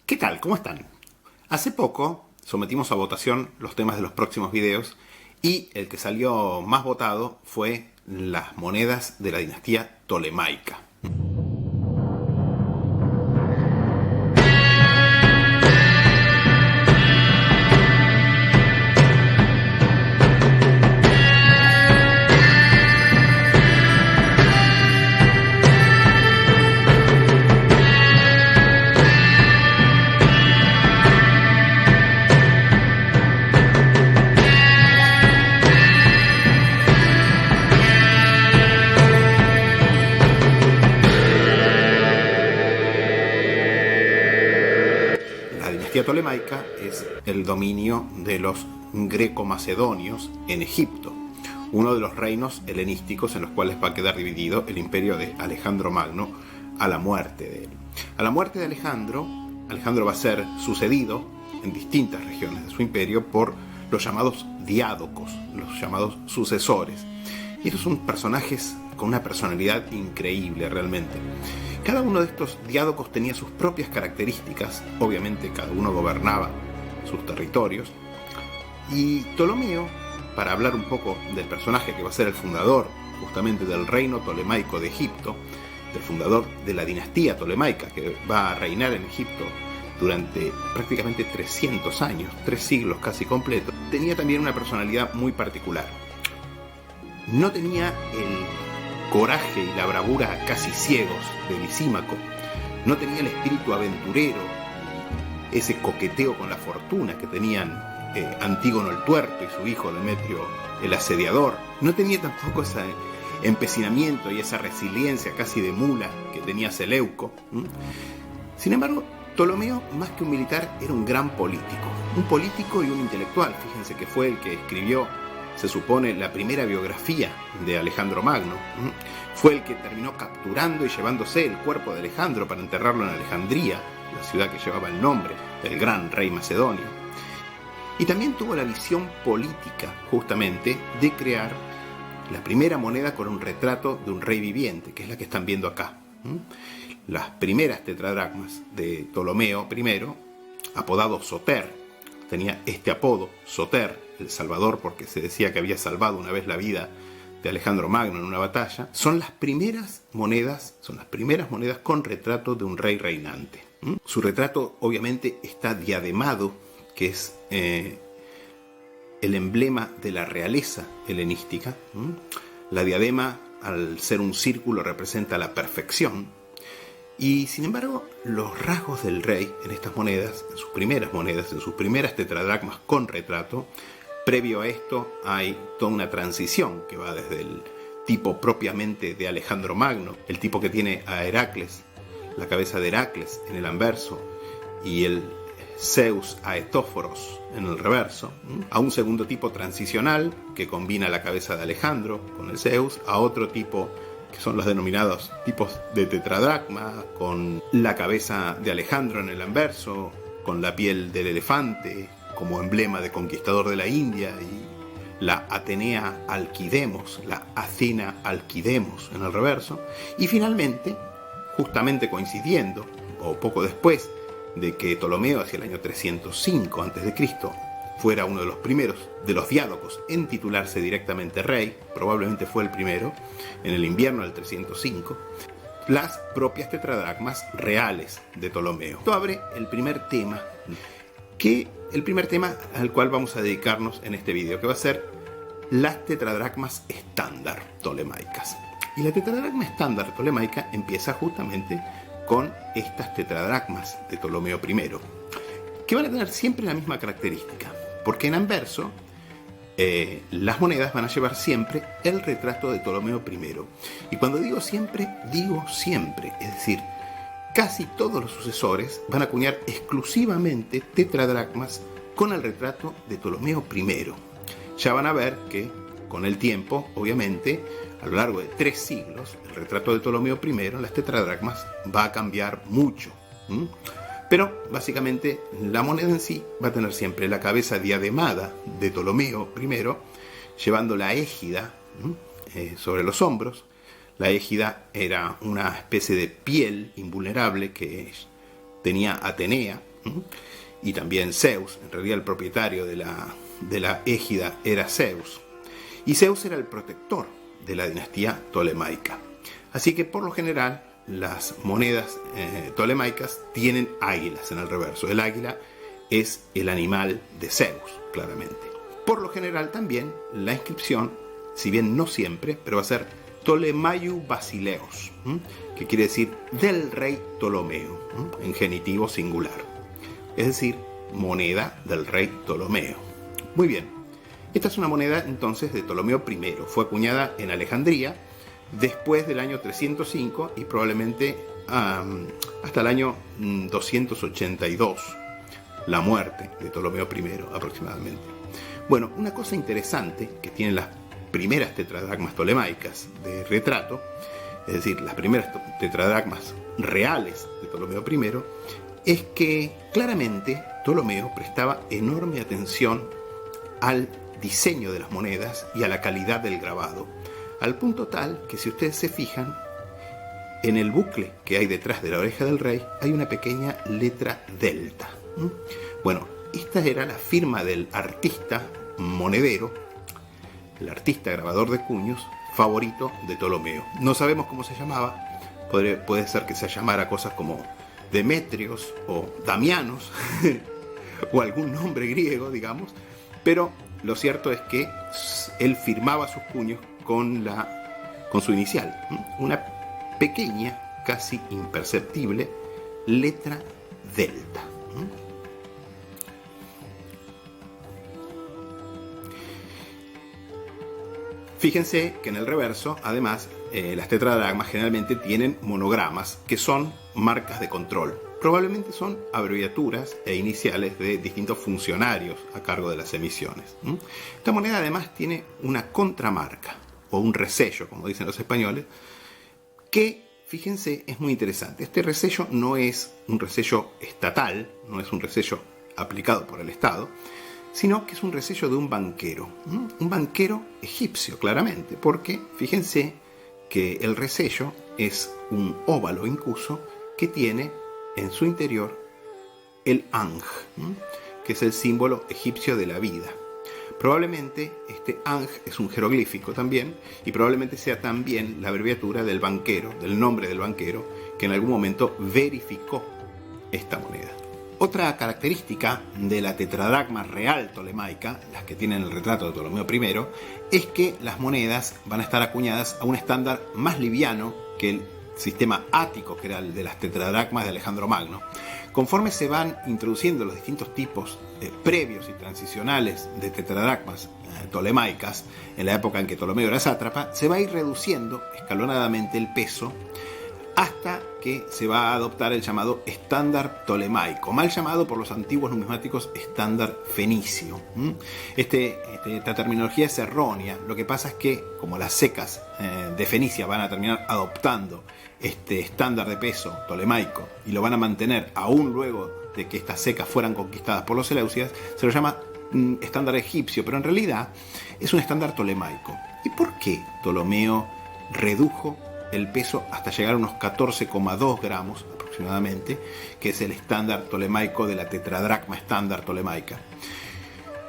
¿Qué tal? ¿Cómo están? Hace poco sometimos a votación los temas de los próximos videos y el que salió más votado fue las monedas de la dinastía Tolemaica. La dinastía Tolemaica es el dominio de los greco-macedonios en Egipto, uno de los reinos helenísticos en los cuales va a quedar dividido el imperio de Alejandro Magno a la muerte de él. A la muerte de Alejandro, Alejandro va a ser sucedido en distintas regiones de su imperio por los llamados diádocos, los llamados sucesores. Y estos son personajes con una personalidad increíble realmente. Cada uno de estos diádocos tenía sus propias características, obviamente cada uno gobernaba sus territorios, y Ptolomeo, para hablar un poco del personaje que va a ser el fundador justamente del reino tolemaico de Egipto, del fundador de la dinastía tolemaica que va a reinar en Egipto durante prácticamente 300 años, 3 siglos casi completos, tenía también una personalidad muy particular. No tenía el coraje y la bravura casi ciegos de Lisímaco, no tenía el espíritu aventurero, ese coqueteo con la fortuna que tenían Antígono el Tuerto y su hijo Demetrio el Asediador, no tenía tampoco ese empecinamiento y esa resiliencia casi de mula que tenía Seleuco. Sin embargo, Ptolomeo, más que un militar, era un gran político y un intelectual. Fíjense que fue el que escribió, se supone, la primera biografía de Alejandro Magno. Fue el que terminó capturando y llevándose el cuerpo de Alejandro para enterrarlo en Alejandría, la ciudad que llevaba el nombre del gran rey macedonio. Y también tuvo la visión política, justamente, de crear la primera moneda con un retrato de un rey viviente, que es la que están viendo acá. Las primeras tetradracmas de Ptolomeo I, apodado Soter, tenía este apodo, Soter, el Salvador, porque se decía que había salvado una vez la vida de Alejandro Magno en una batalla, son las primeras monedas con retrato de un rey reinante. Su retrato obviamente está diademado, que es el emblema de la realeza helenística. La diadema, al ser un círculo, representa la perfección. Y sin embargo, los rasgos del rey en estas monedas, en sus primeras tetradracmas con retrato, previo a esto hay toda una transición que va desde el tipo propiamente de Alejandro Magno, el tipo que tiene a Heracles, la cabeza de Heracles en el anverso, y el Zeus Aetóforos en el reverso, a un segundo tipo transicional que combina la cabeza de Alejandro con el Zeus, a otro tipo que son los denominados tipos de tetradracma, con la cabeza de Alejandro en el anverso, con la piel del elefante como emblema de conquistador de la India, y la Atenea Alquidemos, la Athena Alquidemos en el reverso, y finalmente, justamente coincidiendo, o poco después de que Ptolomeo, hacia el año 305 a.C., fuera uno de los primeros de los diádocos en titularse directamente rey, probablemente fue el primero, en el invierno del 305, las propias tetradracmas reales de Ptolomeo. Esto abre el primer tema, al cual vamos a dedicarnos en este video, que va a ser las tetradracmas estándar tolemaicas. Y la tetradracma estándar tolemaica empieza justamente con estas tetradracmas de Ptolomeo I, que van a tener siempre la misma característica, porque en anverso las monedas van a llevar siempre el retrato de Ptolomeo I. Y cuando digo siempre, es decir, casi todos los sucesores van a acuñar exclusivamente tetradracmas con el retrato de Ptolomeo I. Ya van a ver que con el tiempo, obviamente, a lo largo de 3 siglos, el retrato de Ptolomeo I en las tetradracmas va a cambiar mucho. Pero básicamente la moneda en sí va a tener siempre la cabeza diademada de Ptolomeo I, llevando la égida sobre los hombros. La égida era una especie de piel invulnerable que tenía Atenea, y también Zeus. En realidad el propietario de la égida era Zeus. Y Zeus era el protector de la dinastía tolemaica. Así que por lo general las monedas tolemaicas tienen águilas en el reverso. El águila es el animal de Zeus, claramente. Por lo general también la inscripción, si bien no siempre, pero va a ser Ptolemaiou Basileos, que quiere decir del rey Ptolomeo, en genitivo singular. Es decir, moneda del rey Ptolomeo. Muy bien, esta es una moneda entonces de Ptolomeo I. Fue acuñada en Alejandría después del año 305 y probablemente hasta el año 282, la muerte de Ptolomeo I aproximadamente. Bueno, una cosa interesante que tienen las primeras tetradracmas tolemaicas de retrato, es decir, las primeras tetradracmas reales de Ptolomeo I, es que claramente Ptolomeo prestaba enorme atención al diseño de las monedas y a la calidad del grabado, al punto tal que si ustedes se fijan, en el bucle que hay detrás de la oreja del rey hay una pequeña letra delta. Bueno, esta era la firma del artista monedero, el artista grabador de cuños favorito de Ptolomeo. No sabemos cómo se llamaba, puede ser que se llamara cosas como Demetrios o Damianos o algún nombre griego, digamos, pero lo cierto es que él firmaba sus cuños con su inicial, una pequeña, casi imperceptible letra delta. Fíjense que en el reverso, además, las tetradracmas generalmente tienen monogramas, que son marcas de control. Probablemente son abreviaturas e iniciales de distintos funcionarios a cargo de las emisiones. Esta moneda además tiene una contramarca, o un resello, como dicen los españoles, que, fíjense, es muy interesante. Este resello no es un resello estatal, no es un resello aplicado por el Estado, sino que es un resello de un banquero egipcio, claramente, porque fíjense que el resello es un óvalo incuso que tiene en su interior el Ankh, que es el símbolo egipcio de la vida. Probablemente este Ankh es un jeroglífico también, y probablemente sea también la abreviatura del banquero, del nombre del banquero, que en algún momento verificó esta moneda. Otra característica de la tetradracma real tolemaica, las que tienen el retrato de Ptolomeo I, es que las monedas van a estar acuñadas a un estándar más liviano que el sistema ático, que era el de las tetradracmas de Alejandro Magno. Conforme se van introduciendo los distintos tipos previos y transicionales de tetradracmas tolemaicas, en la época en que Ptolomeo era sátrapa, se va a ir reduciendo escalonadamente el peso hasta que se va a adoptar el llamado estándar tolemaico, mal llamado por los antiguos numismáticos estándar fenicio. Esta terminología es errónea. Lo que pasa es que, como las secas de Fenicia van a terminar adoptando este estándar de peso tolemaico y lo van a mantener aún luego de que estas secas fueran conquistadas por los seleucidas, se lo llama estándar egipcio, pero en realidad es un estándar tolemaico. ¿Y por qué Ptolomeo redujo el peso hasta llegar a unos 14,2 gramos aproximadamente, que es el estándar tolemaico de la tetradracma estándar tolemaica?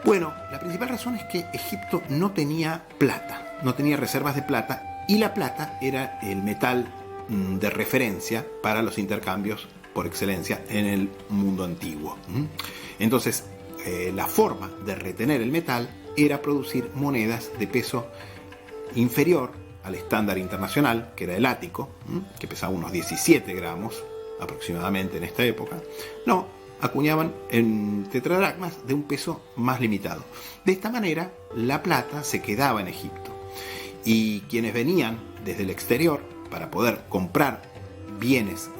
Bueno, la principal razón es que Egipto no tenía plata, no tenía reservas de plata, y la plata era el metal de referencia para los intercambios por excelencia en el mundo antiguo. Entonces, la forma de retener el metal era producir monedas de peso inferior al estándar internacional, que era el ático, que pesaba unos 17 gramos aproximadamente en esta época. No, acuñaban en tetradracmas de un peso más limitado. De esta manera, la plata se quedaba en Egipto, y quienes venían desde el exterior para poder comprar bienes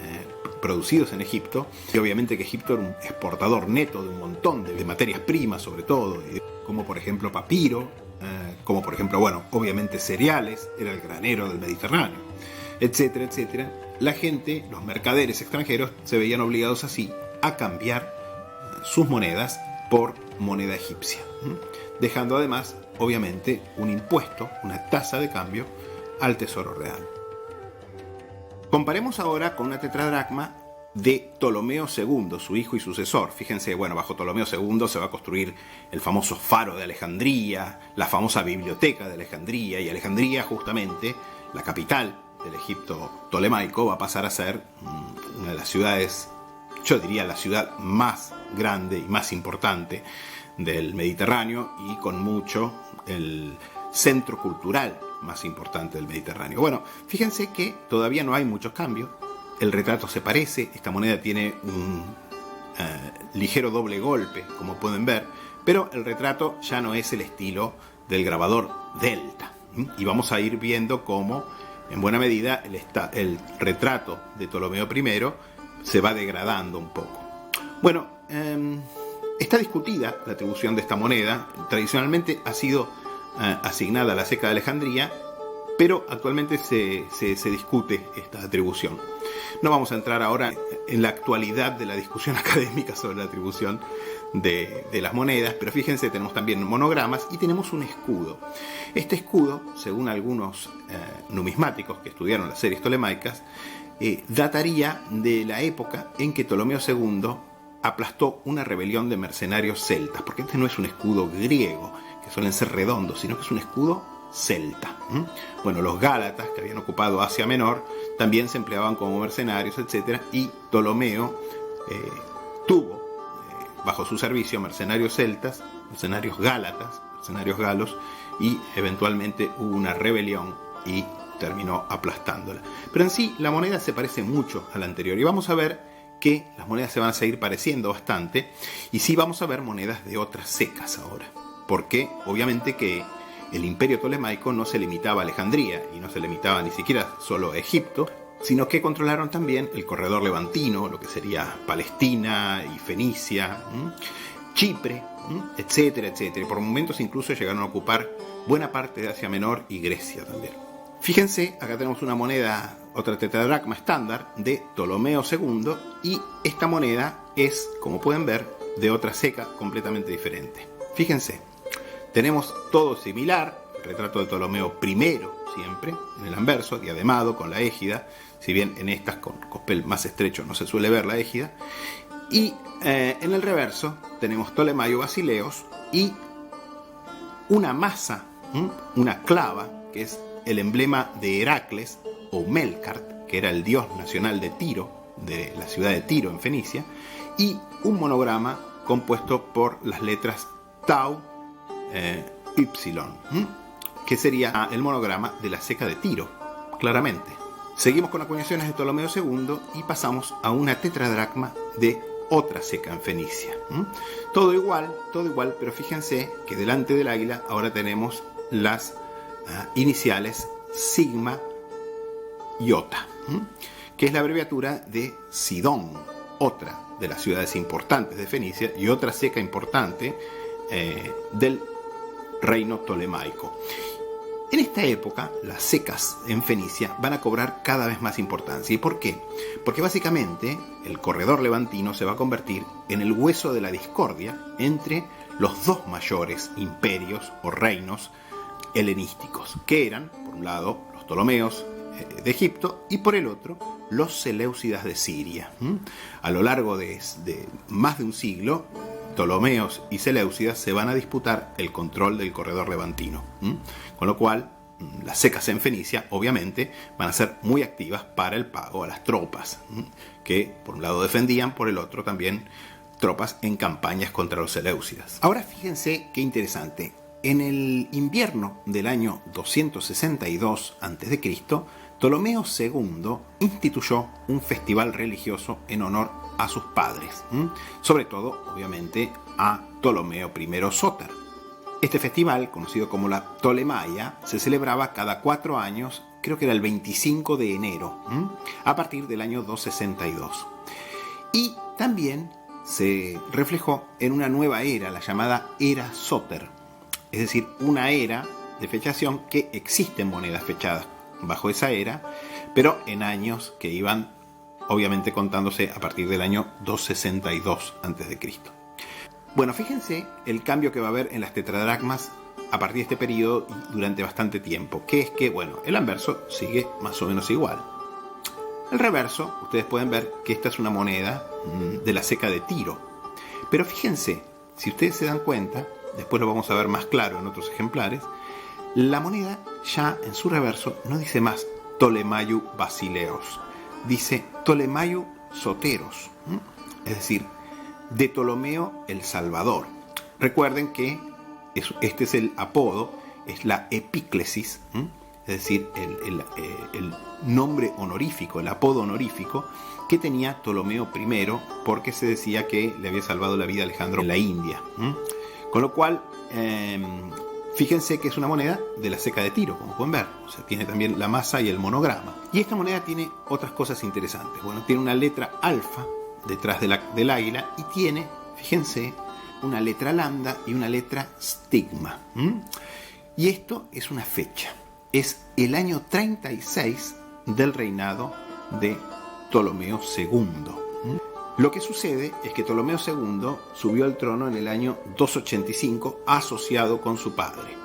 producidos en Egipto, y obviamente que Egipto era un exportador neto de un montón de materias primas, sobre todo, como por ejemplo papiro, como por ejemplo, obviamente cereales, era el granero del Mediterráneo, etcétera, etcétera. La gente, los mercaderes extranjeros, se veían obligados así a cambiar sus monedas por moneda egipcia, dejando además, obviamente, un impuesto, una tasa de cambio al tesoro real. Comparemos ahora con una tetradracma de Ptolomeo II, su hijo y sucesor. Fíjense, bueno, bajo Ptolomeo II se va a construir el famoso faro de Alejandría, la famosa biblioteca de Alejandría, y Alejandría, justamente, la capital del Egipto ptolemaico, va a pasar a ser una de las ciudades, yo diría la ciudad más grande y más importante del Mediterráneo, y con mucho el centro cultural más importante del Mediterráneo. Bueno, fíjense que todavía no hay muchos cambios. El retrato se parece, esta moneda tiene un ligero doble golpe, como pueden ver, pero el retrato ya no es el estilo del grabador Delta. Y vamos a ir viendo cómo, en buena medida, el retrato de Ptolomeo I se va degradando un poco. Bueno, está discutida la atribución de esta moneda. Tradicionalmente ha sido asignada a la Ceca de Alejandría, pero actualmente se discute esta atribución. No vamos a entrar ahora en la actualidad de la discusión académica sobre la atribución de las monedas, pero fíjense, tenemos también monogramas y tenemos un escudo. Este escudo, según algunos numismáticos que estudiaron las series ptolemaicas, dataría de la época en que Ptolomeo II aplastó una rebelión de mercenarios celtas, porque este no es un escudo griego, que suelen ser redondos, sino que es un escudo celta. Bueno, los gálatas, que habían ocupado Asia Menor, también se empleaban como mercenarios, etc. Y Ptolomeo tuvo bajo su servicio mercenarios celtas, mercenarios gálatas, mercenarios galos, y eventualmente hubo una rebelión y terminó aplastándola. Pero en sí, la moneda se parece mucho a la anterior, y vamos a ver que las monedas se van a seguir pareciendo bastante, y sí vamos a ver monedas de otras secas ahora, porque obviamente que el imperio ptolemaico no se limitaba a Alejandría, y no se limitaba ni siquiera solo a Egipto, sino que controlaron también el corredor levantino, lo que sería Palestina y Fenicia, Chipre, etcétera, etcétera. Y por momentos incluso llegaron a ocupar buena parte de Asia Menor y Grecia también. Fíjense, acá tenemos una moneda, otra tetradracma estándar de Ptolomeo II, y esta moneda es, como pueden ver, de otra ceca completamente diferente. Fíjense, tenemos todo similar, el retrato de Ptolomeo I siempre, en el anverso, diademado con la égida, si bien en estas con cospel más estrecho no se suele ver la égida, y en el reverso tenemos Ptolemaio Basileos y una masa, una clava, que es el emblema de Heracles o Melkart, que era el dios nacional de Tiro, de la ciudad de Tiro en Fenicia, y un monograma compuesto por las letras Tau Y, que sería el monograma de la ceca de Tiro, claramente. Seguimos con acuñaciones de Ptolomeo II y pasamos a una tetradracma de otra ceca en Fenicia. Todo igual, pero fíjense que delante del águila ahora tenemos las iniciales sigma iota, que es la abreviatura de Sidón, otra de las ciudades importantes de Fenicia y otra ceca importante del reino ptolemaico. En esta época, las cecas en Fenicia van a cobrar cada vez más importancia. ¿Y por qué? Porque básicamente el corredor levantino se va a convertir en el hueso de la discordia entre los dos mayores imperios o reinos helenísticos, que eran, por un lado, los ptolomeos de Egipto y por el otro, los seleucidas de Siria. A lo largo de más de un siglo, Ptolomeos y seleucidas se van a disputar el control del corredor levantino, con lo cual las cecas en Fenicia obviamente van a ser muy activas para el pago a las tropas, que por un lado defendían, por el otro también tropas en campañas contra los seleucidas. Ahora fíjense qué interesante, en el invierno del año 262 a.C., Ptolomeo II instituyó un festival religioso en honor a sus padres, sobre todo, obviamente, a Ptolomeo I Sóter. Este festival, conocido como la Ptolemaia, se celebraba cada 4 años, creo que era el 25 de enero, a partir del año 262. Y también se reflejó en una nueva era, la llamada Era Sóter, es decir, una era de fechación que existen monedas fechadas bajo esa era, pero en años que iban obviamente contándose a partir del año 262 a.C. Bueno, fíjense el cambio que va a haber en las tetradracmas a partir de este periodo y durante bastante tiempo, que es que, bueno, el anverso sigue más o menos igual. El reverso, ustedes pueden ver que esta es una moneda de la ceca de Tiro. Pero fíjense, si ustedes se dan cuenta, después lo vamos a ver más claro en otros ejemplares, la moneda ya en su reverso no dice más Ptolemaiou Basileos, dice Ptolemaiou Soteros, es decir, de Ptolomeo el Salvador. Recuerden que este es el apodo, es la epíclesis, es decir, el nombre honorífico, el apodo honorífico que tenía Ptolomeo I, porque se decía que le había salvado la vida a Alejandro en la India. Con lo cual, fíjense que es una moneda de la ceca de Tiro, como pueden ver. O sea, tiene también la masa y el monograma. Y esta moneda tiene otras cosas interesantes. Bueno, tiene una letra alfa detrás del águila y tiene, fíjense, una letra lambda y una letra stigma. Y esto es una fecha. Es el año 36 del reinado de Ptolomeo II. Lo que sucede es que Ptolomeo II subió al trono en el año 285 asociado con su padre.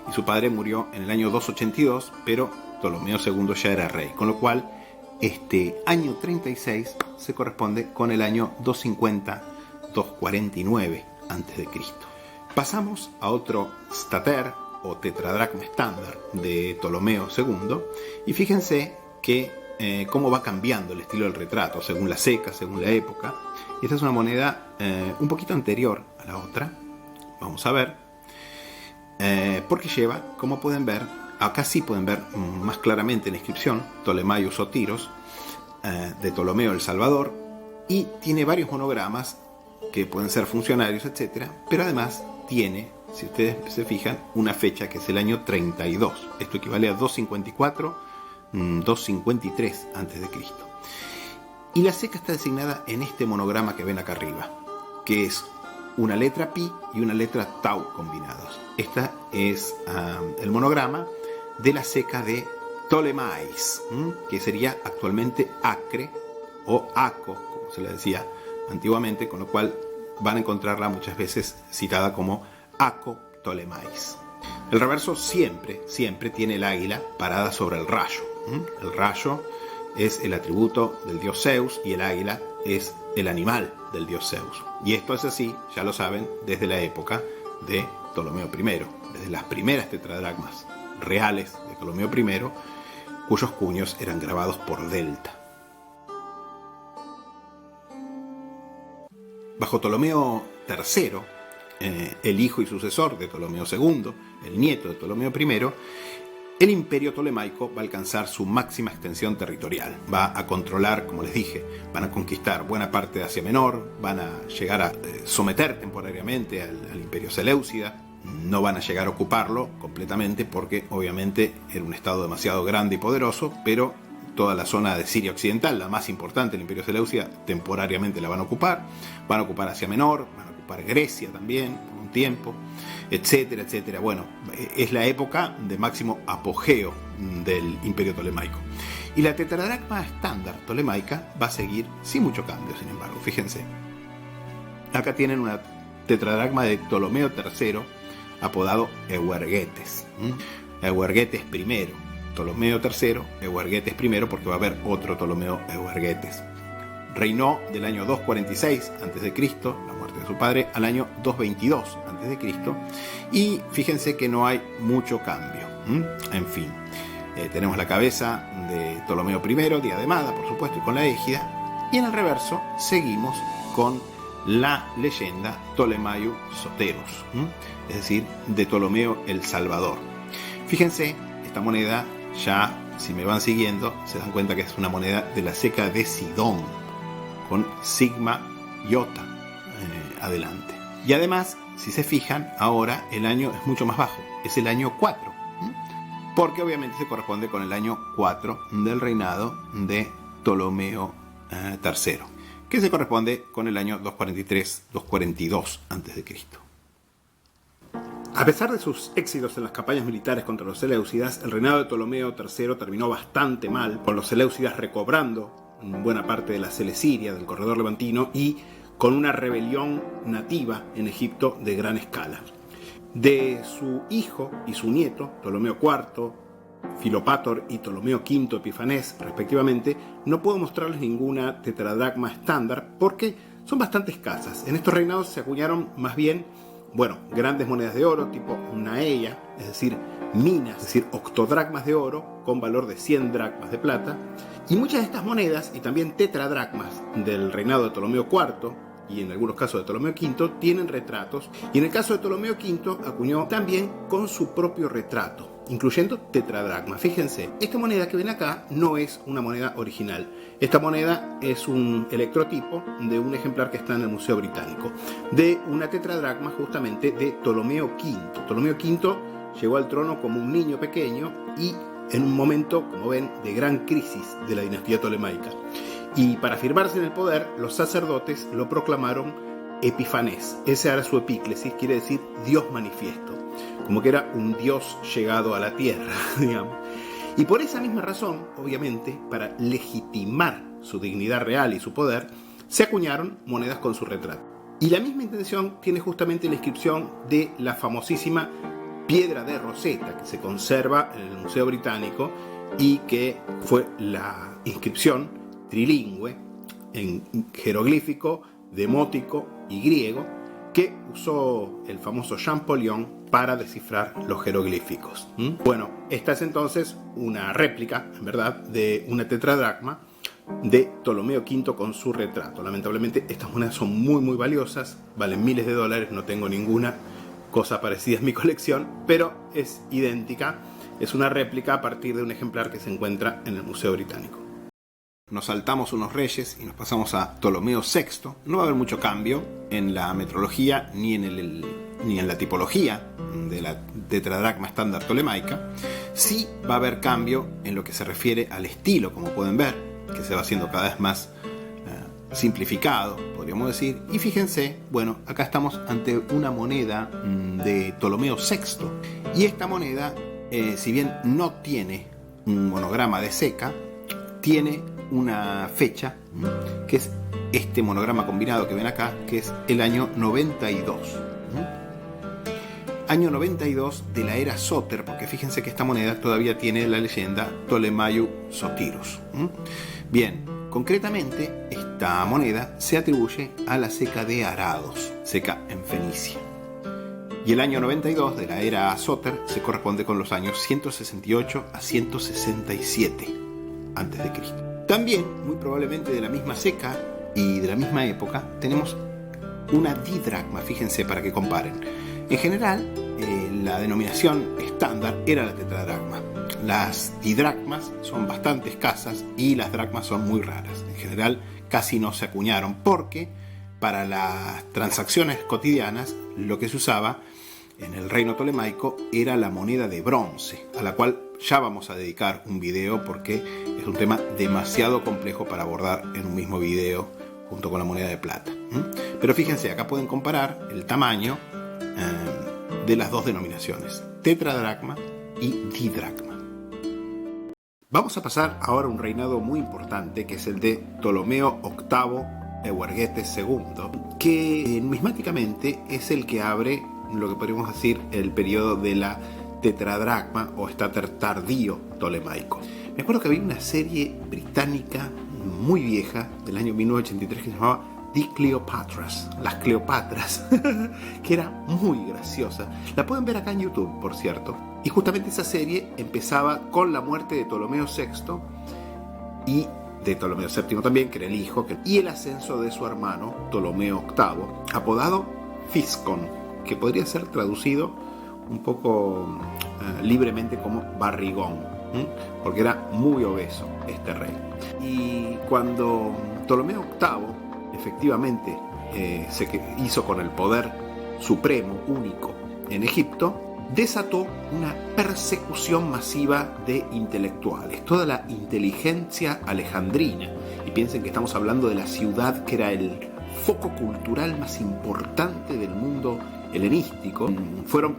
Y su padre murió en el año 282, pero Ptolomeo II ya era rey. Con lo cual, este año 36 se corresponde con el año 250-249 a.C. Pasamos a otro stater o tetradracma estándar de Ptolomeo II y fíjense que cómo va cambiando el estilo del retrato según la ceca, según la época. Esta es una moneda un poquito anterior a la otra, vamos a ver, porque lleva, como pueden ver, acá sí pueden ver más claramente la inscripción Ptolemaiou Sotiros de Ptolomeo el Salvador, y tiene varios monogramas que pueden ser funcionarios, etcétera, pero además tiene, si ustedes se fijan, una fecha que es el año 32. Esto equivale a 254 253 a.C. Y la ceca está designada en este monograma que ven acá arriba, que es una letra pi y una letra tau combinados. Esta es el monograma de la ceca de Ptolemais, que sería actualmente Acre o Aco, como se le decía antiguamente, con lo cual van a encontrarla muchas veces citada como Aco Ptolemais. El reverso siempre tiene el águila parada sobre el rayo. El rayo es el atributo del dios Zeus y el águila es el animal del dios Zeus. Y esto es así, ya lo saben, desde la época de Ptolomeo I, desde las primeras tetradracmas reales de Ptolomeo I, cuyos cuños eran grabados por delta. Bajo Ptolomeo III, el hijo y sucesor de Ptolomeo II, el nieto de Ptolomeo I, el imperio tolemaico va a alcanzar su máxima extensión territorial. Va a controlar, como les dije, van a conquistar buena parte de Asia Menor, van a llegar a someter temporariamente al imperio seleucida. No van a llegar a ocuparlo completamente porque obviamente era un estado demasiado grande y poderoso, pero toda la zona de Siria Occidental, la más importante del imperio seleucida, temporariamente la van a ocupar Asia Menor, van a ocupar Grecia también por un tiempo, etcétera, etcétera. Bueno, es la época de máximo apogeo del imperio tolemaico. Y la tetradracma estándar tolemaica va a seguir sin mucho cambio, sin embargo. Fíjense, acá tienen una tetradracma de Ptolomeo III apodado Euergetes. Euergetes I, Ptolomeo III, Euergetes I, porque va a haber otro Ptolomeo Euergetes. Reinó del año 246 a.C., la muerte de su padre, al año 222 a.C. Y fíjense que no hay mucho cambio. En fin, tenemos la cabeza de Ptolomeo I, diademada, por supuesto, y con la égida. Y en el reverso seguimos con la leyenda Ptolemaiou Soteros, es decir, de Ptolomeo el Salvador. Fíjense, esta moneda ya, si me van siguiendo, se dan cuenta que es una moneda de la ceca de Sidón, con sigma iota adelante. Y además, si se fijan, ahora el año es mucho más bajo, es el año 4, porque obviamente se corresponde con el año 4 del reinado de Ptolomeo III, que se corresponde con el año 243-242 a.C. A pesar de sus éxitos en las campañas militares contra los seleucidas, el reinado de Ptolomeo III terminó bastante mal, con los seleucidas recobrando buena parte de la Celesiria, del corredor levantino, y con una rebelión nativa en Egipto de gran escala. De su hijo y su nieto, Ptolomeo IV, Filopátor y Ptolomeo V Epifanés, respectivamente, no puedo mostrarles ninguna tetradracma estándar porque son bastante escasas. En estos reinados se acuñaron más bien, grandes monedas de oro tipo naella, es decir, minas, es decir, octodracmas de oro con valor de 100 dracmas de plata. Y muchas de estas monedas, y también tetradracmas del reinado de Ptolomeo IV, y en algunos casos de Ptolomeo V, tienen retratos. Y en el caso de Ptolomeo V acuñó también con su propio retrato, incluyendo tetradracma. Fíjense, esta moneda que ven acá no es una moneda original. Esta moneda es un electrotipo de un ejemplar que está en el Museo Británico, de una tetradracma justamente de Ptolomeo V. Ptolomeo V llegó al trono como un niño pequeño y en un momento, como ven, de gran crisis de la dinastía tolemaica. Y para afirmarse en el poder, los sacerdotes lo proclamaron Epifanés. Esa era su epíclesis, quiere decir Dios manifiesto, como que era un Dios llegado a la tierra, digamos. Y por esa misma razón, obviamente, para legitimar su dignidad real y su poder, se acuñaron monedas con su retrato. Y la misma intención tiene justamente la inscripción de la famosísima piedra de Rosetta, que se conserva en el Museo Británico y que fue la inscripción trilingüe en jeroglífico, demótico y griego que usó el famoso Champollion para descifrar los jeroglíficos. Bueno, esta es entonces una réplica, en verdad, de una tetradracma de Ptolomeo V con su retrato. Lamentablemente estas monedas son muy valiosas, valen miles de dólares, no tengo ninguna cosa parecida en mi colección, pero es idéntica, es una réplica a partir de un ejemplar que se encuentra en el Museo Británico. Nos saltamos unos reyes y nos pasamos a Ptolomeo VI. No va a haber mucho cambio en la metrología ni en la tipología de la tetradracma estándar tolemaica. Sí va a haber cambio en lo que se refiere al estilo, como pueden ver, que se va haciendo cada vez más simplificado, podríamos decir. Y fíjense, acá estamos ante una moneda de Ptolomeo VI. Y esta moneda, si bien no tiene un monograma de seca, tiene una fecha, que es este monograma combinado que ven acá, que es el año 92. Año 92 de la era Soter, porque fíjense que esta moneda todavía tiene la leyenda Ptolemaiou Sotirus. Bien, concretamente esta moneda se atribuye a la seca de Arados, seca en Fenicia. Y el año 92 de la era Soter se corresponde con los años 168 a 167 a.C. También, muy probablemente de la misma seca y de la misma época, tenemos una didracma, fíjense para que comparen. En general, la denominación estándar era la tetradracma. Las didracmas son bastante escasas y las dracmas son muy raras. En general, casi no se acuñaron porque para las transacciones cotidianas lo que se usaba en el reino tolemaico era la moneda de bronce, a la cual ya vamos a dedicar un video porque es un tema demasiado complejo para abordar en un mismo video junto con la moneda de plata. Pero fíjense, acá pueden comparar el tamaño de las dos denominaciones, tetradracma y didracma. Vamos a pasar ahora a un reinado muy importante que es el de Ptolomeo VIII Euergetes II, que numismáticamente es el que abre lo que podríamos decir el periodo de la tetradracma o estáter tardío tolemaico. Me acuerdo que había una serie británica muy vieja del año 1983 que se llamaba The Cleopatras, las Cleopatras, que era muy graciosa. La pueden ver acá en YouTube, por cierto. Y justamente esa serie empezaba con la muerte de Ptolomeo VI y de Ptolomeo VII también, que era el hijo, y el ascenso de su hermano Ptolomeo VIII, apodado Fiscon, que podría ser traducido un poco libremente como barrigón, porque era muy obeso este rey. Y cuando Ptolomeo VIII efectivamente se hizo con el poder supremo, único, en Egipto, desató una persecución masiva de intelectuales, toda la inteligencia alejandrina. Y piensen que estamos hablando de la ciudad que era el foco cultural más importante del mundo helenístico. Fueron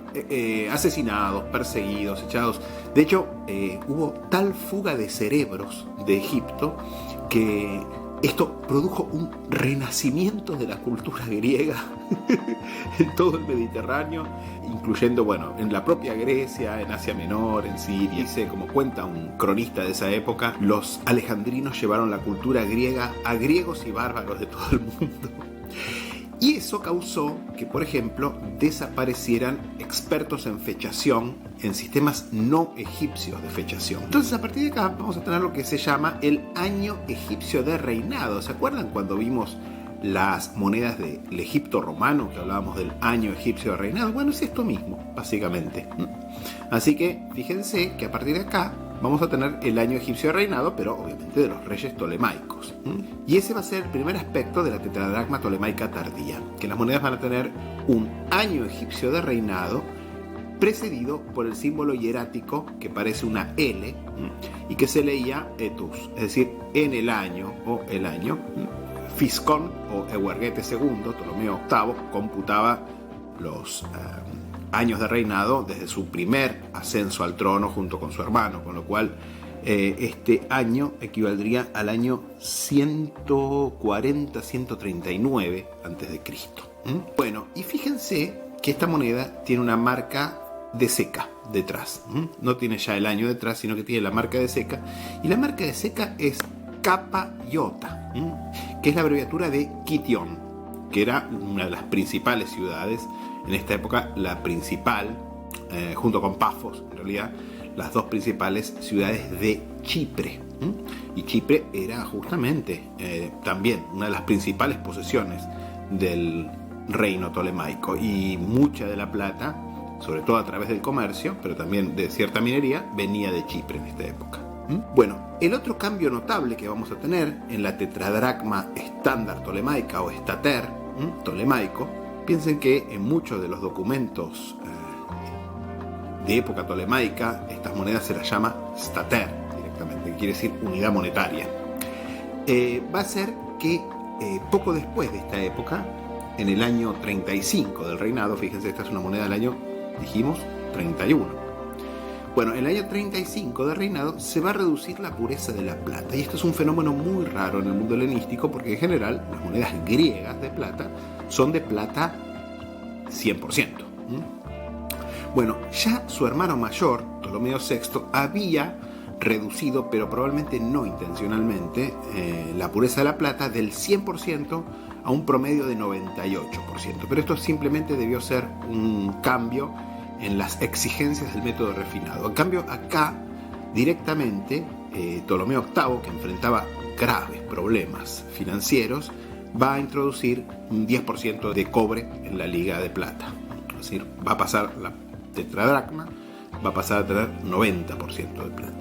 asesinados, perseguidos, echados. De hecho, hubo tal fuga de cerebros de Egipto que Esto produjo un renacimiento de la cultura griega en todo el Mediterráneo, incluyendo, bueno, en la propia Grecia, en Asia Menor, en Siria. Dice, como cuenta un cronista de esa época, los alejandrinos llevaron la cultura griega a griegos y bárbaros de todo el mundo. Y eso causó que, por ejemplo, desaparecieran expertos en fechación en sistemas no egipcios de fechación. Entonces, a partir de acá vamos a tener lo que se llama el año egipcio de reinado. ¿Se acuerdan cuando vimos las monedas del Egipto romano, que hablábamos del año egipcio de reinado? Bueno, es esto mismo, básicamente. Así que fíjense que a partir de acá vamos a tener el año egipcio de reinado, pero obviamente de los reyes tolemaicos. Y ese va a ser el primer aspecto de la tetradracma tolemaica tardía, que las monedas van a tener un año egipcio de reinado precedido por el símbolo hierático que parece una L y que se leía etus, es decir, en el año o el año. Fiscón o Euergete II, Ptolomeo VIII, computaba los años de reinado desde su primer ascenso al trono junto con su hermano, con lo cual este año equivaldría al año 140-139 a.C. Bueno, y fíjense que esta moneda tiene una marca de seca detrás. No tiene ya el año detrás, sino que tiene la marca de seca. Y la marca de seca es Kappa Iota, que es la abreviatura de Kitión, que era una de las principales ciudades en esta época, la principal, junto con Pafos, en realidad, las dos principales ciudades de Chipre. Y Chipre era justamente también una de las principales posesiones del reino tolemaico, y mucha de la plata, sobre todo a través del comercio, pero también de cierta minería, venía de Chipre en esta época. Bueno, el otro cambio notable que vamos a tener en la tetradracma estándar tolemaica o estater tolemaico, piensen que en muchos de los documentos de época tolemaica, estas monedas se las llama stater directamente, que quiere decir unidad monetaria. Va a ser que poco después de esta época, en el año 35 del reinado, fíjense, esta es una moneda del año, dijimos, 31. Bueno, en el año 35 del reinado se va a reducir la pureza de la plata, y esto es un fenómeno muy raro en el mundo helenístico, porque en general las monedas griegas de plata son de plata 100%. Bueno, ya su hermano mayor, Ptolomeo VI, había reducido, pero probablemente no intencionalmente, la pureza de la plata del 100% a un promedio de 98%. Pero esto simplemente debió ser un cambio en las exigencias del método refinado. En cambio, acá directamente Ptolomeo VIII, que enfrentaba graves problemas financieros, va a introducir un 10% de cobre en la liga de plata. Es decir, va a pasar la tetradracma, va a pasar a tener 90% de plata.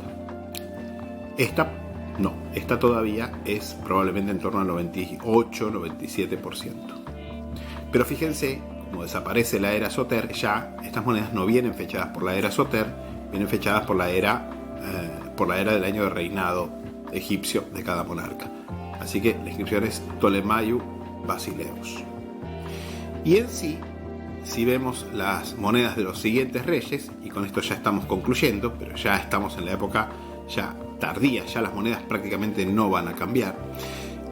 Esta todavía es probablemente en torno al 98-97%. Pero fíjense, como desaparece la era Soter, ya estas monedas no vienen fechadas por la era Soter, vienen fechadas por la era del año de reinado egipcio de cada monarca. Así que la inscripción es Ptolemaiou Basileus. Y en sí, si vemos las monedas de los siguientes reyes, y con esto ya estamos concluyendo, pero ya estamos en la época ya tardía, ya las monedas prácticamente no van a cambiar.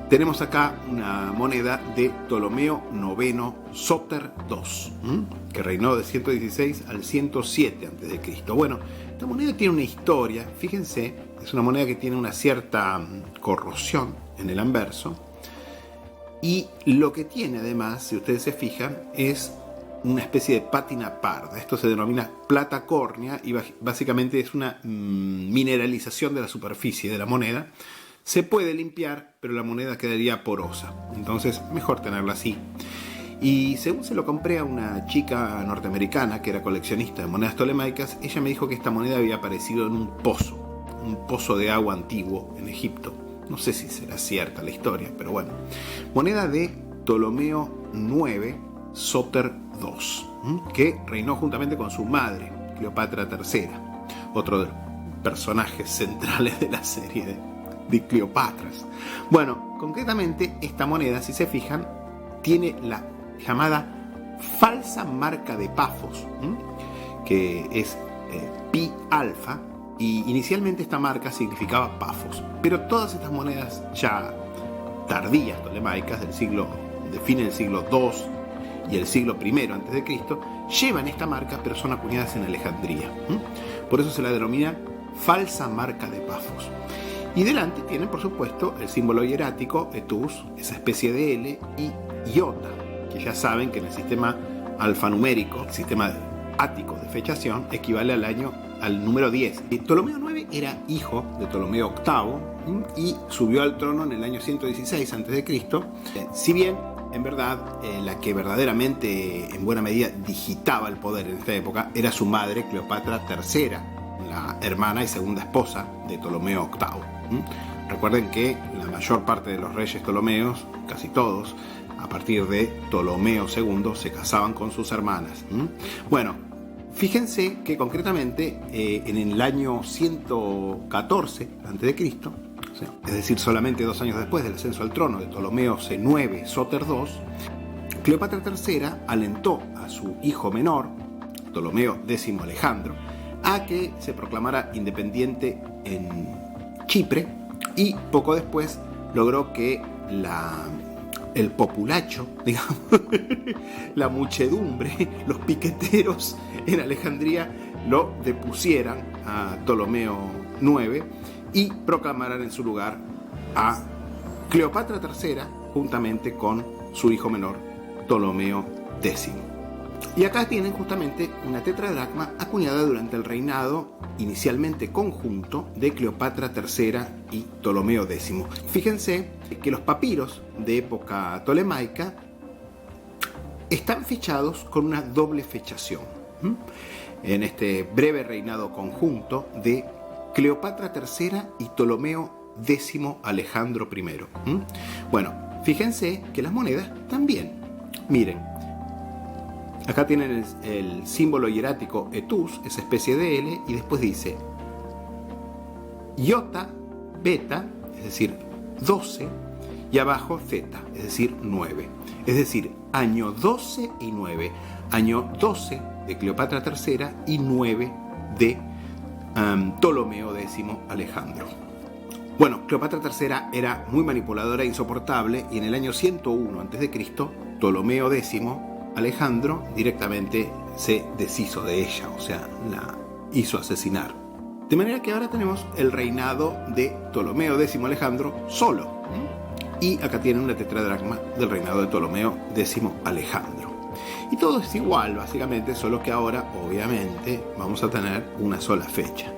Tenemos acá una moneda de Ptolomeo IX Soter II, que reinó de 116 al 107 a.C. Bueno, esta moneda tiene una historia, fíjense, es una moneda que tiene una cierta corrosión en el anverso, y lo que tiene además, si ustedes se fijan, es una especie de pátina parda. Esto se denomina plata córnea y básicamente es una mineralización de la superficie de la moneda. Se puede limpiar, pero la moneda quedaría porosa. Entonces, mejor tenerla así. Y según se lo compré a una chica norteamericana que era coleccionista de monedas tolemaicas, ella me dijo que esta moneda había aparecido en un pozo de agua antiguo en Egipto. No sé si será cierta la historia, pero bueno. Moneda de Ptolomeo IX Soter II, que reinó juntamente con su madre, Cleopatra III, otro de los personajes centrales de la serie de Cleopatras. Bueno, concretamente esta moneda, si se fijan, tiene la llamada falsa marca de Pafos, que es pi alfa, y inicialmente esta marca significaba Pafos, pero todas estas monedas ya tardías tolemaicas de fines del siglo II y el siglo I a.C., llevan esta marca, pero son acuñadas en Alejandría. Por eso se la denomina falsa marca de Pafos. Y delante tienen, por supuesto, el símbolo hierático, etus, esa especie de L, y iota, que ya saben que en el sistema alfanumérico, el sistema ático de fechación, equivale al número 10. Ptolomeo IX era hijo de Ptolomeo VIII y subió al trono en el año 116 a.C. Si bien, en verdad, la que verdaderamente en buena medida digitaba el poder en esta época era su madre, Cleopatra III, la hermana y segunda esposa de Ptolomeo VIII. Recuerden que la mayor parte de los reyes ptolomeos, casi todos, a partir de Ptolomeo II, se casaban con sus hermanas. Bueno, fíjense que concretamente en el año 114 a.C., es decir, solamente 2 años después del ascenso al trono de Ptolomeo IX Sóter II, Cleopatra III alentó a su hijo menor, Ptolomeo X Alejandro, a que se proclamara independiente en Chipre, y poco después logró que el populacho, digamos, la muchedumbre, los piqueteros en Alejandría lo depusieran a Ptolomeo IX y proclamaran en su lugar a Cleopatra III juntamente con su hijo menor, Ptolomeo X. Y acá tienen justamente una tetradracma acuñada durante el reinado inicialmente conjunto de Cleopatra III y Ptolomeo X. Fíjense que los papiros de época tolemaica están fechados con una doble fechación en este breve reinado conjunto de Cleopatra III y Ptolomeo X Alejandro I. Bueno, fíjense que las monedas también. Miren, acá tienen el símbolo hierático etus, esa especie de L, y después dice iota, beta, es decir, 12, y abajo zeta, es decir, 9. Es decir, año 12 y 9. Año 12 de Cleopatra III y 9 de Ptolomeo X Alejandro. Bueno, Cleopatra III era muy manipuladora e insoportable, y en el año 101 a.C., Ptolomeo X Alejandro directamente se deshizo de ella, o sea, la hizo asesinar. De manera que ahora tenemos el reinado de Ptolomeo X Alejandro solo. Y acá tienen una tetradracma del reinado de Ptolomeo X Alejandro. Y todo es igual, básicamente, solo que ahora, obviamente, vamos a tener una sola fecha.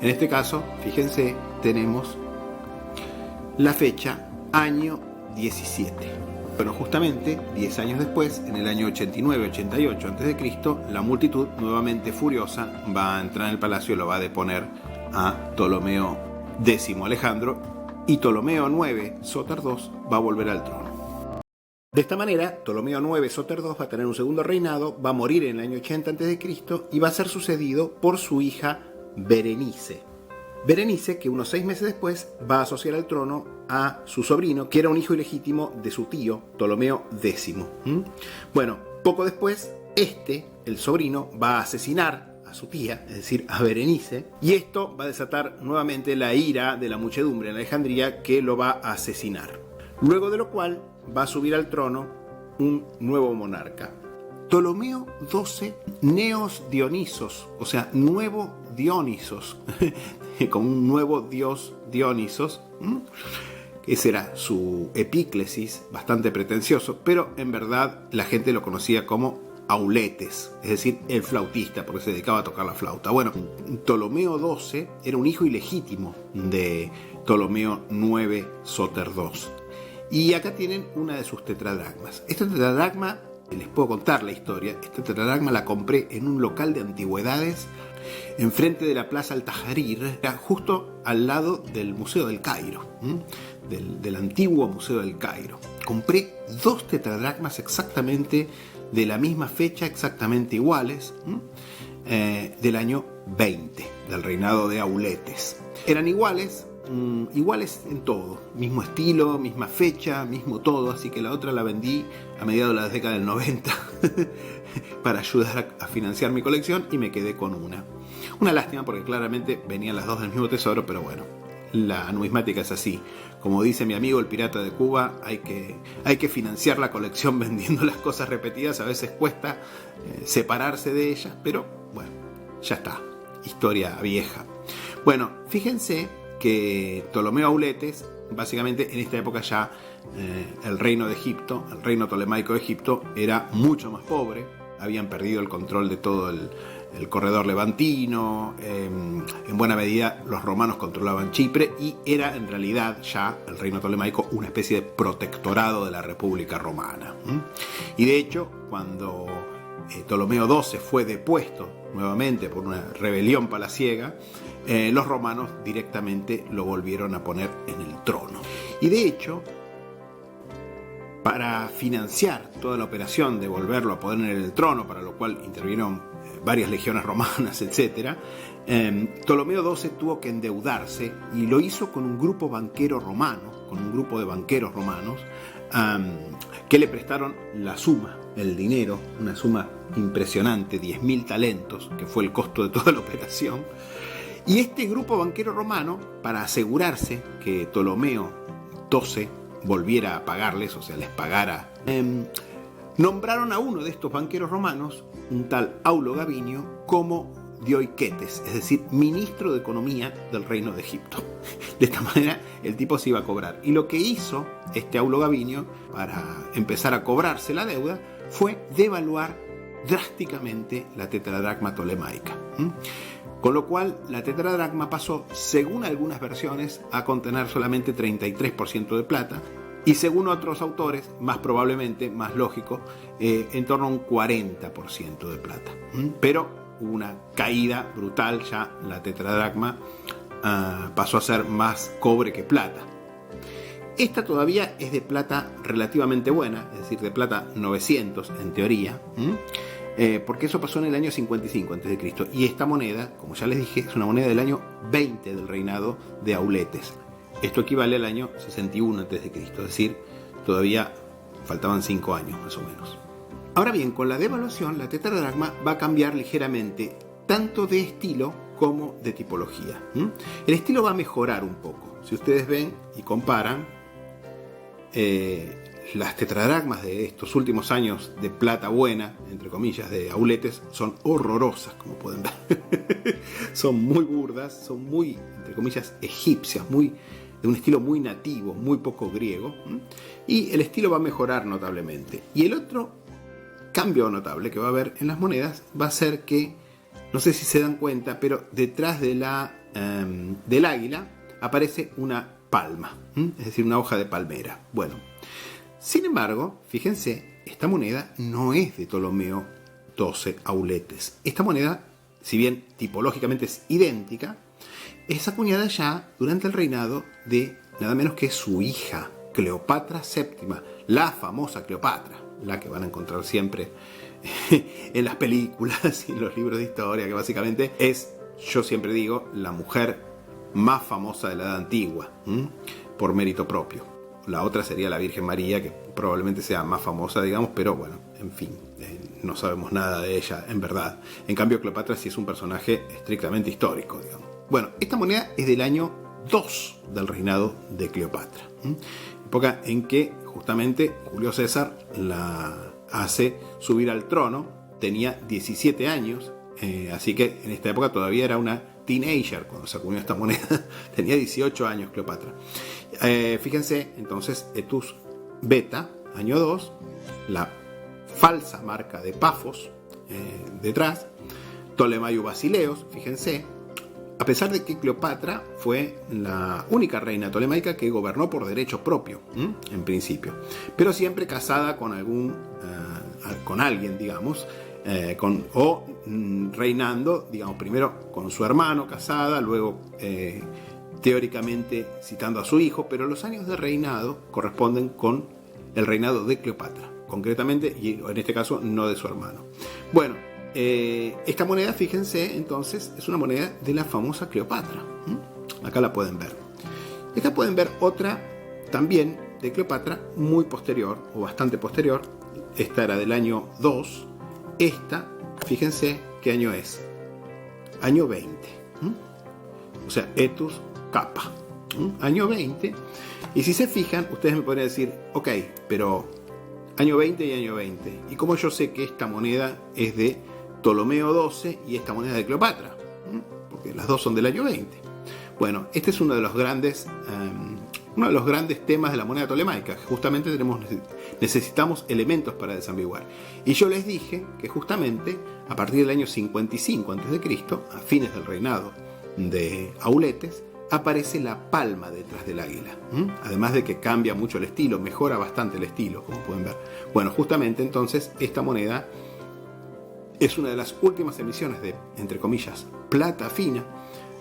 En este caso, fíjense, tenemos la fecha año 17. Pero justamente 10 años después, en el año 89-88 a.C., la multitud, nuevamente furiosa, va a entrar en el palacio y lo va a deponer a Ptolomeo X Alejandro, y Ptolomeo IX Sóter II va a volver al trono. De esta manera, Ptolomeo IX Sóter II va a tener un segundo reinado, va a morir en el año 80 a.C. y va a ser sucedido por su hija Berenice. Berenice, que unos 6 meses después va a asociar al trono a su sobrino, que era un hijo ilegítimo de su tío, Ptolomeo X. Bueno, poco después, el sobrino, va a asesinar a su tía, es decir, a Berenice, y esto va a desatar nuevamente la ira de la muchedumbre en Alejandría, que lo va a asesinar. Luego de lo cual va a subir al trono un nuevo monarca, Ptolomeo XII Neos Dionisos, o sea, nuevo Dionisos, con un nuevo dios Dionisos. Ese era su epíclesis, bastante pretencioso, pero en verdad la gente lo conocía como Auletes, es decir, el flautista, porque se dedicaba a tocar la flauta. Bueno, Ptolomeo XII era un hijo ilegítimo de Ptolomeo IX Sóter II. Y acá tienen una de sus tetradracmas. Esta tetradracma, les puedo contar la historia, esta tetradracma la compré en un local de antigüedades enfrente de la Plaza Al-Tahrir, justo al lado del Museo del Cairo, del antiguo Museo del Cairo. Compré 2 tetradracmas exactamente de la misma fecha, exactamente iguales, del año 20, del reinado de Auletes. Eran iguales en todo, mismo estilo, misma fecha, mismo todo, así que la otra la vendí a mediados de la década del 90 para ayudar a financiar mi colección, y me quedé con una. Una lástima porque claramente venían las dos del mismo tesoro, pero bueno, la numismática es así. Como dice mi amigo el pirata de Cuba, hay que financiar la colección vendiendo las cosas repetidas. A veces cuesta separarse de ellas, pero bueno, ya está. Historia vieja. Bueno, fíjense que Ptolomeo Auletes, básicamente en esta época ya el reino de Egipto, el reino tolemaico de Egipto, era mucho más pobre. Habían perdido el control de todo el corredor levantino, en buena medida los romanos controlaban Chipre y era en realidad ya el reino tolemaico una especie de protectorado de la República Romana. Y de hecho, cuando Ptolomeo XII fue depuesto nuevamente por una rebelión palaciega, los romanos directamente lo volvieron a poner en el trono. Y de hecho, para financiar toda la operación de volverlo a poner en el trono, para lo cual intervinieron varias legiones romanas, etc., Ptolomeo XII tuvo que endeudarse y lo hizo con un grupo banquero romano, con un grupo de banqueros romanos que le prestaron la suma, el dinero, una suma impresionante, 10.000 talentos, que fue el costo de toda la operación. Y este grupo banquero romano, para asegurarse que Ptolomeo XII volviera a pagarles, o sea, les pagara, nombraron a uno de estos banqueros romanos, un tal Aulo Gabinio, como dioiquetes, es decir, ministro de Economía del Reino de Egipto. De esta manera el tipo se iba a cobrar. Y lo que hizo este Aulo Gabinio para empezar a cobrarse la deuda fue devaluar drásticamente la tetradracma tolemaica. Con lo cual la tetradracma pasó, según algunas versiones, a contener solamente 33% de plata y según otros autores, más probablemente, más lógico, en torno a un 40% de plata. Pero hubo una caída brutal, ya la tetradracma pasó a ser más cobre que plata. Esta todavía es de plata relativamente buena, es decir, de plata 900 en teoría, porque eso pasó en el año 55 a.C. Y esta moneda, como ya les dije, es una moneda del año 20 del reinado de Auletes. Esto equivale al año 61 a.C., es decir, todavía faltaban 5 años más o menos. Ahora bien, con la devaluación, la tetradracma va a cambiar ligeramente, tanto de estilo como de tipología. El estilo va a mejorar un poco. Si ustedes ven y comparan, las tetradracmas de estos últimos años de plata buena, entre comillas, de Auletes, son horrorosas, como pueden ver. Son muy burdas, son muy, entre comillas, egipcias, de un estilo muy nativo, muy poco griego. Y el estilo va a mejorar notablemente. Y el otro cambio notable que va a haber en las monedas va a ser que, no sé si se dan cuenta, pero detrás de del águila aparece una palma, es decir, una hoja de palmera. Bueno, sin embargo, fíjense, esta moneda no es de Ptolomeo XII Auletes. Esta moneda, si bien tipológicamente es idéntica, es acuñada ya durante el reinado de nada menos que su hija, Cleopatra VII, la famosa Cleopatra, la que van a encontrar siempre en las películas y en los libros de historia, que básicamente es, yo siempre digo, la mujer más famosa de la Edad Antigua, por mérito propio. La otra sería la Virgen María, que probablemente sea más famosa, digamos, pero bueno, en fin, no sabemos nada de ella en verdad. En cambio, Cleopatra sí es un personaje estrictamente histórico, digamos. Bueno, esta moneda es del año 2 del reinado de Cleopatra, época en que justamente Julio César la hace subir al trono. Tenía 17 años, así que en esta época todavía era una teenager cuando se acuñó esta moneda. Tenía 18 años Cleopatra. Fíjense, entonces, Etus Beta, año 2, la falsa marca de Pafos detrás, Ptolemaio Basileos, fíjense, a pesar de que Cleopatra fue la única reina tolemaica que gobernó por derecho propio, en principio, pero siempre casada con con alguien, digamos, o reinando, digamos, primero con su hermano casada, luego teóricamente citando a su hijo, pero los años de reinado corresponden con el reinado de Cleopatra, concretamente, y en este caso no de su hermano. Bueno, esta moneda, fíjense, entonces, es una moneda de la famosa Cleopatra. Acá la pueden ver. Acá pueden ver otra también de Cleopatra, muy posterior, o bastante posterior. Esta era del año 2. Esta, fíjense qué año es. Año 20. O sea, Etus Capa. Año 20. Y si se fijan, ustedes me podrían decir, ok, pero año 20 y año 20. ¿Y cómo yo sé que esta moneda es de Ptolomeo XII y esta moneda de Cleopatra? Porque las dos son del año 20. Bueno, este es uno de los grandes temas de la moneda tolemaica. Justamente necesitamos elementos para desambiguar. Y yo les dije que justamente a partir del año 55 a.C., a fines del reinado de Auletes, aparece la palma detrás del águila. Además de que cambia mucho el estilo, mejora bastante el estilo, como pueden ver. Bueno, justamente entonces esta moneda es una de las últimas emisiones de, entre comillas, plata fina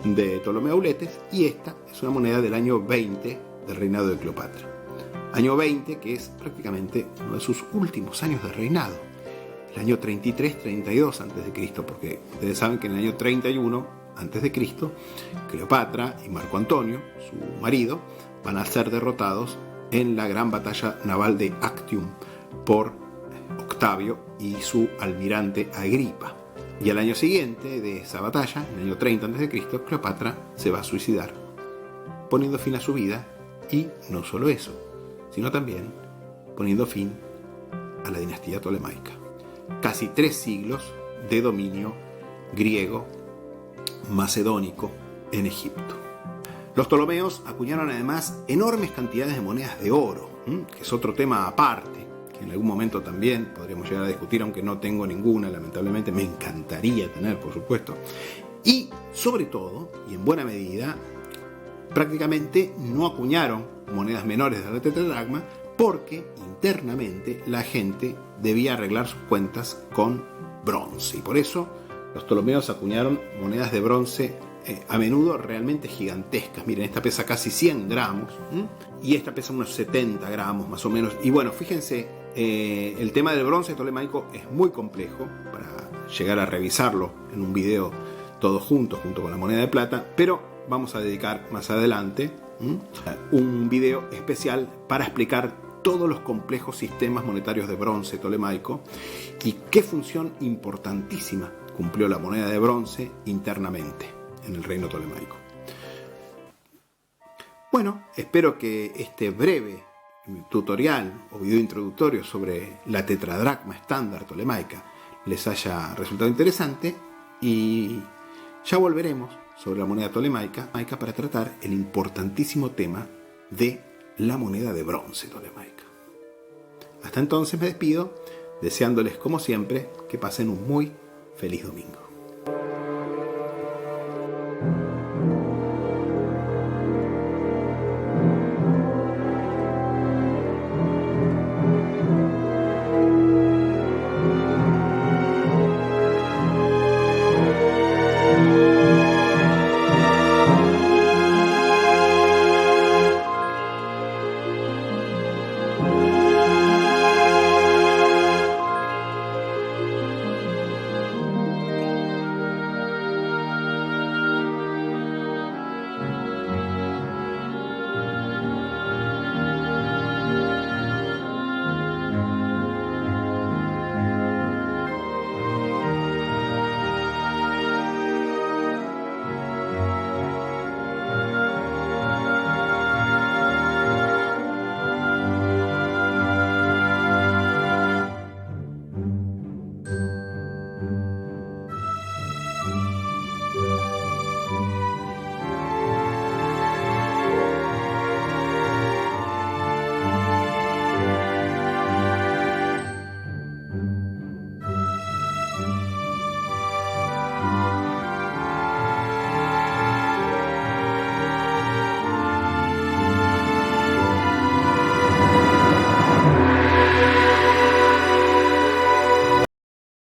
de Ptolomeo Auletes, y esta es una moneda del año 20 del reinado de Cleopatra. Año 20, que es prácticamente uno de sus últimos años de reinado. El año 33-32 a.C., porque ustedes saben que en el año 31 a.C., Cleopatra y Marco Antonio, su marido, van a ser derrotados en la gran batalla naval de Actium por Octavio y su almirante Agripa. Y al año siguiente de esa batalla, en el año 30 a.C., Cleopatra se va a suicidar, poniendo fin a su vida, y no solo eso, sino también poniendo fin a la dinastía tolemaica. Casi 3 siglos de dominio griego macedónico en Egipto. Los ptolomeos acuñaron además enormes cantidades de monedas de oro, que es otro tema aparte, que en algún momento también podríamos llegar a discutir, aunque no tengo ninguna, lamentablemente. Me encantaría tener, por supuesto. Y sobre todo, y en buena medida, prácticamente no acuñaron monedas menores de la tetradracma, porque internamente la gente debía arreglar sus cuentas con bronce, y por eso los ptolomeos acuñaron monedas de bronce a menudo realmente gigantescas. Miren, esta pesa casi 100 gramos y esta pesa unos 70 gramos más o menos. Y bueno, fíjense, el tema del bronce tolemaico es muy complejo para llegar a revisarlo en un video todo junto con la moneda de plata, pero vamos a dedicar más adelante un video especial para explicar todos los complejos sistemas monetarios de bronce tolemaico y qué función importantísima cumplió la moneda de bronce internamente en el reino tolemaico. Bueno, espero que este breve tutorial o video introductorio sobre la tetradracma estándar tolemaica les haya resultado interesante, y ya volveremos sobre la moneda tolemaica para tratar el importantísimo tema de la moneda de bronce tolemaica. Hasta entonces me despido, deseándoles como siempre que pasen un muy feliz domingo.